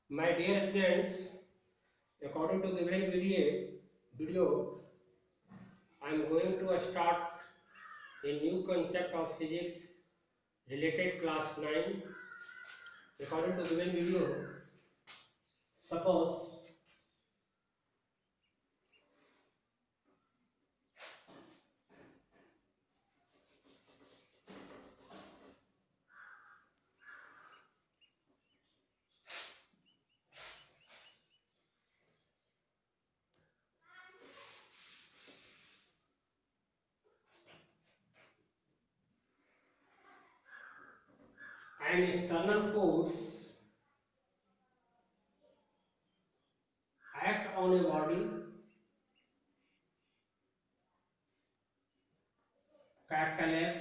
My dear students, according to given video, I am going to start a new concept of physics related class 9. According to given video, suppose an external force act on a body, capital F,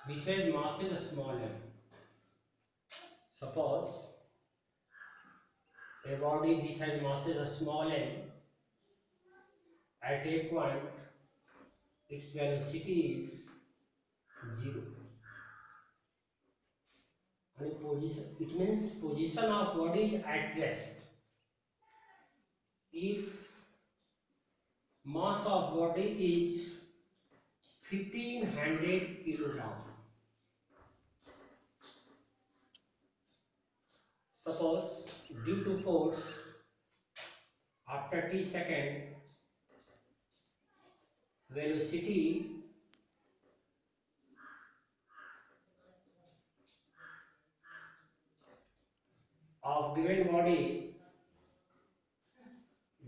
which has mass is small m. Suppose a body which has mass is small m at a point its velocity is 0. And position, it means position of body is at rest. If mass of body is 1500 kilogram, suppose due to force after t second velocity of given body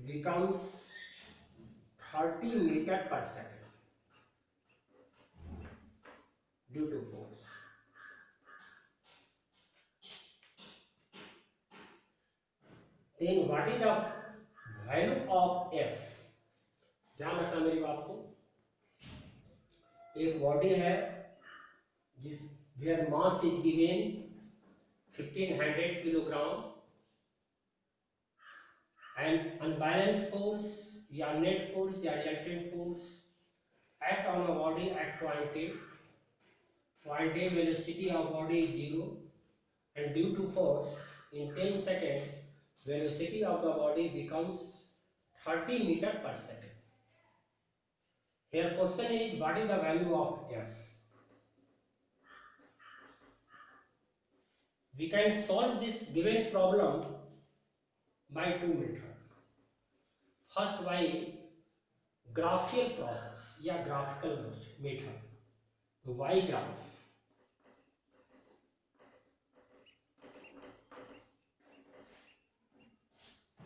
becomes 30 meter per second due to force. Then what is the value of F? ध्यान रखना मेरी बात को। एक body है जिस where mass is given 1500 kilogram and unbalanced force या net force या resultant force act on a body at point A. Point A velocity of body is 0 and due to force in 10 seconds velocity of the body becomes 30 meter per second. Here question is what is the value of F? We can solve this given problem by two methods. First by graphical process या graphical method. Y graph.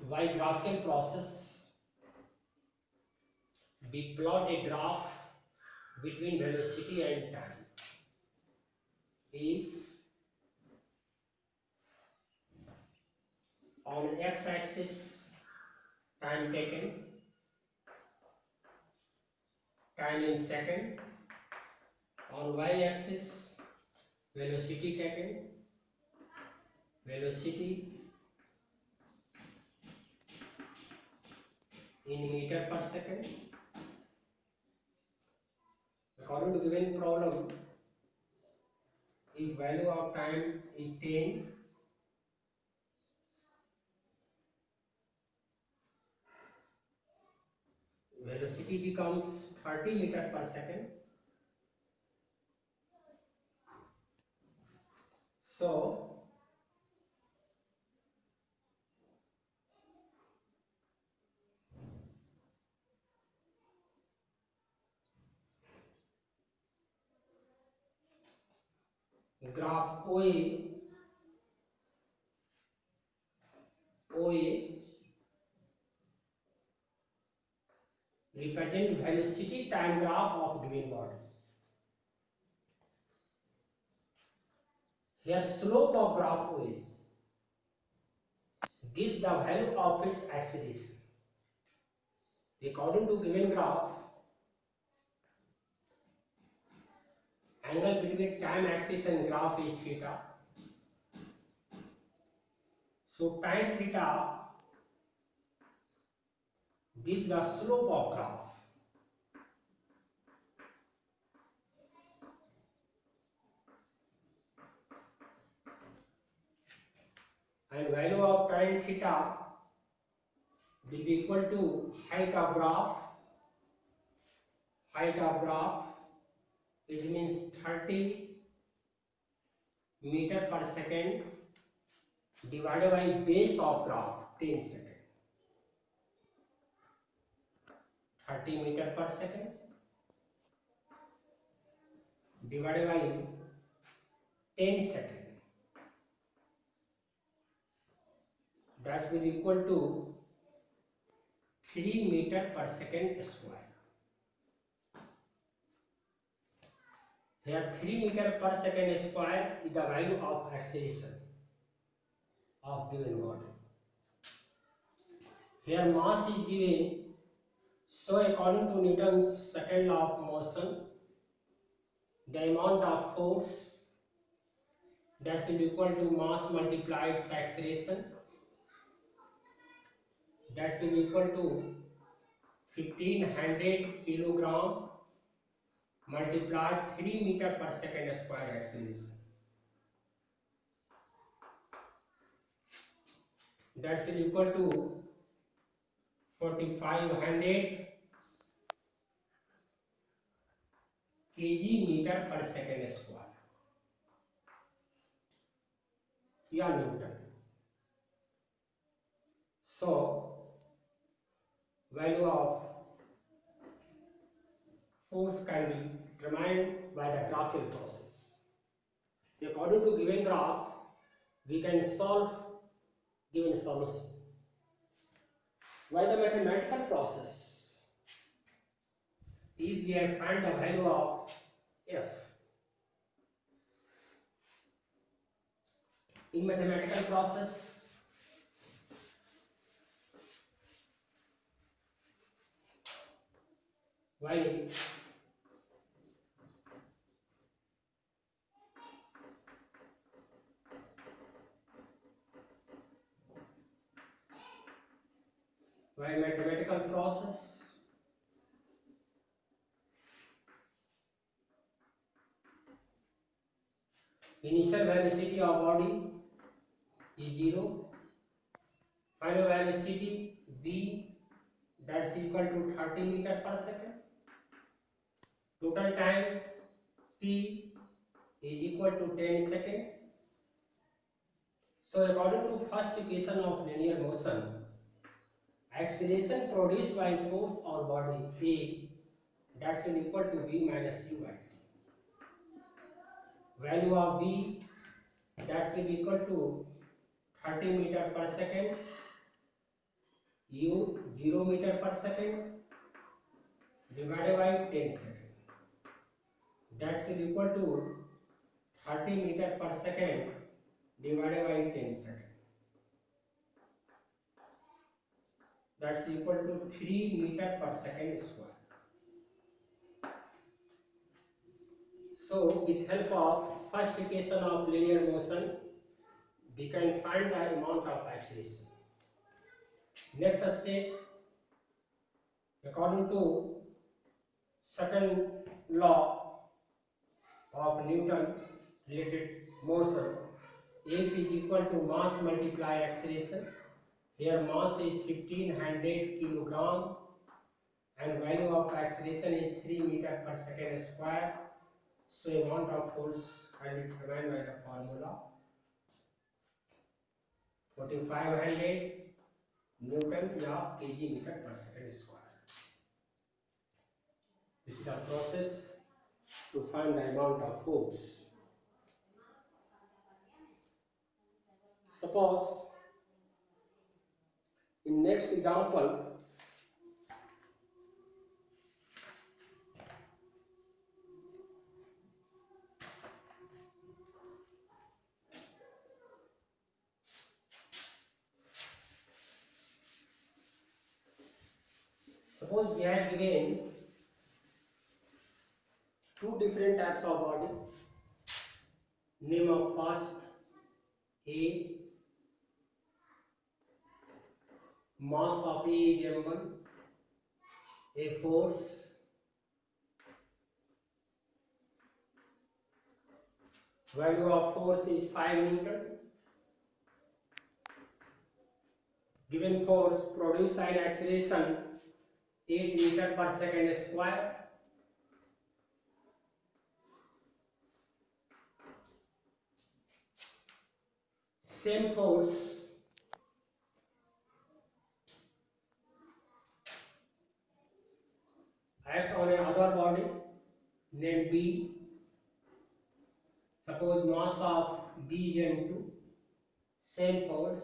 By graphical process, we plot a graph between velocity and time. If on x-axis time taken, time in second, on y-axis velocity taken, velocity in meter per second. According to given problem, if value of time is 10, velocity becomes 30 meter per second. So graph OA represent velocity time graph of given body. Here slope of graph OA gives the value of its acceleration. According to given graph, angle between time axis and graph is theta. So tan theta gives the slope of graph. and value of tan theta will be equal to height of graph. Height of graph, it means 30 meter per second divided by base of graph 10 second. 30 meter per second divided by 10 second, that will equal to 3 meter per second square. Here 3 meter per second square is the value of acceleration of given body. Here mass is given, so according to Newton's second law of motion, the amount of force that will be equal to mass multiplied its acceleration, that will be equal to 1500 kilogram multiplied 3 meter per second square acceleration. That will equal to 4500 kg meter per second square. Yeah, Newton. So value of force can be determined by the graphing process. According to given graph, we can solve given solution. By the mathematical process, if we have find the value of f, in mathematical process, by mathematical process, initial velocity of body is 0, final velocity v, that's equal to 30 meter per second, total time t is equal to 10 second. So according to first equation of linear motion, acceleration produced by force on body A, that's will equal to v minus u by t. Value of v, that's will be equal to 30 meter per second, u 0 meter per second divided by 10 second, that's will equal to 30 meter per second divided by 10 second, that's equal to 3 meter per second square. So with help of first equation of linear motion, we can find the amount of acceleration. Next step, according to second law of Newton related motion, F is equal to mass multiply acceleration. Here mass is 1500 kilogram and value of acceleration is 3 meter per second square. So amount of force can be determined by the formula 4500 Newton या kg meter per second square. This is the process to find the amount of force. Suppose in next example, suppose we had given two different types of body. Name of first A, mass of A is m1, a force, value of force is 5 Newton, Given force produce an acceleration 8 meter per second square. Same force act on another body named B. Suppose mass of B is m2. Same force,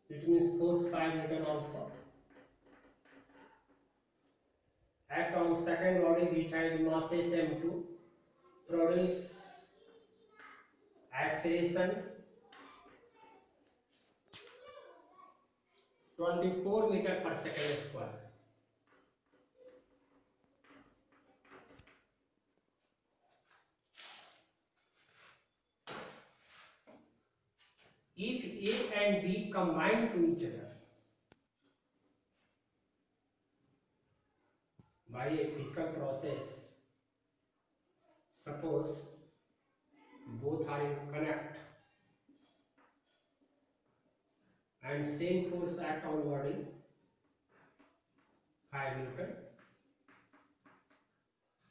it means force 5 Newton also. Act on second body which has mass is m2. Produce acceleration 24 meter per second square. If A and B combine to each other by a physical process, suppose both are in connect and same force act on body 5 Newton,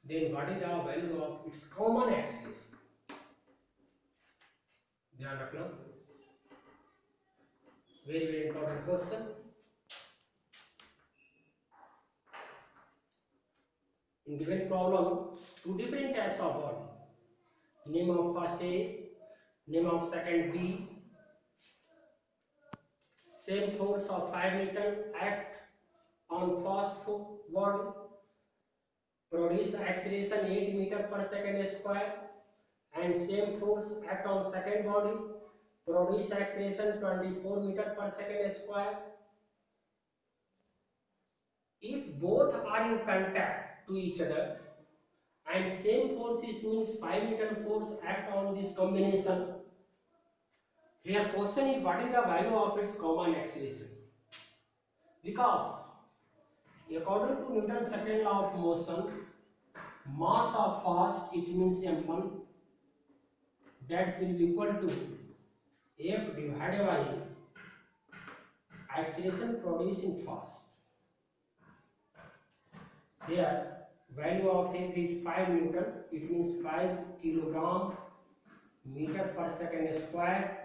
then what is the value of its common axis? ध्यान रखना, very important question. In given problem, two different types of body. Name of first A, name of second B. Same force of 5 Newton act on first body, produce acceleration 8 meter per second square, and same force act on second body, produce acceleration 24 meter per second square. If both are in contact to each other and same force, it means 5 Newton force act on this combination. Here question is what is the value of its common acceleration? Because according to Newton's second law of motion, mass of first, it means m1, that will be equal to F divided by acceleration produced in first. Here value of F is 5 Newton, it means 5 kilogram meter per second square,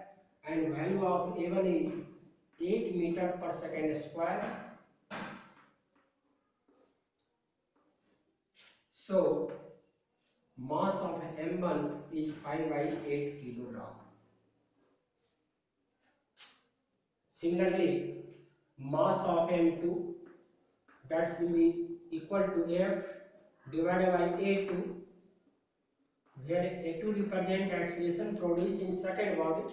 and value of A1 is 8 meter per second square. So mass of M1 is 5 by 8 kilogram. Similarly, mass of M2, that will be equal to F divided by A2, where A2 represents acceleration produced in second body.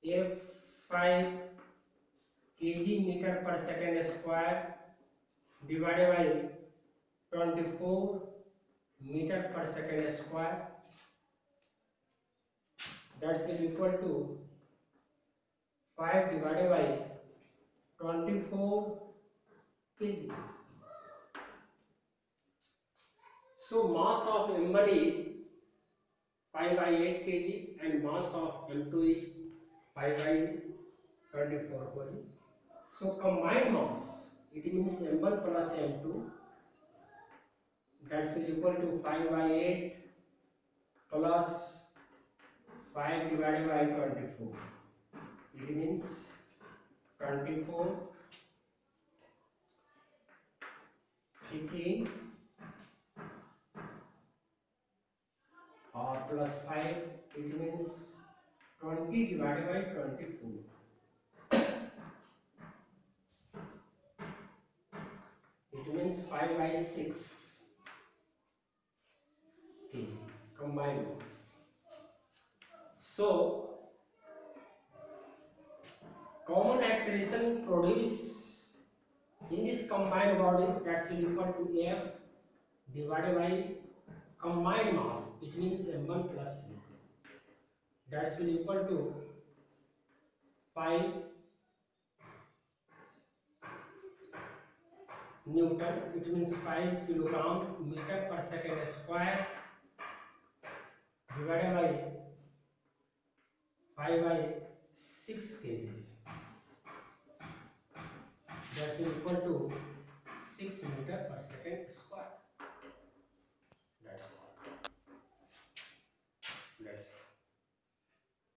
F 5 kg meter per second square divided by 24 meter per second square, that will equal to 5 divided by 24 kg. So mass of M1 is 5 by 8 kg and mass of M2 is 5 by 24 kg. So combined mass, it means M1 plus M2, that will equal to 5 by 8 plus 5 divided by 24. It means 24, 15 or plus 5, it means 20 divided by 24. It means 5 by 6 kg combined mass. So common acceleration produced in this combined body, that will equal to F divided by combined mass, it means M1 plus M2, that will equal to 5 Newton, it means 5 kilogram meter per second square divided by 5 by 6 kg. that will equal to 6 meter per second square.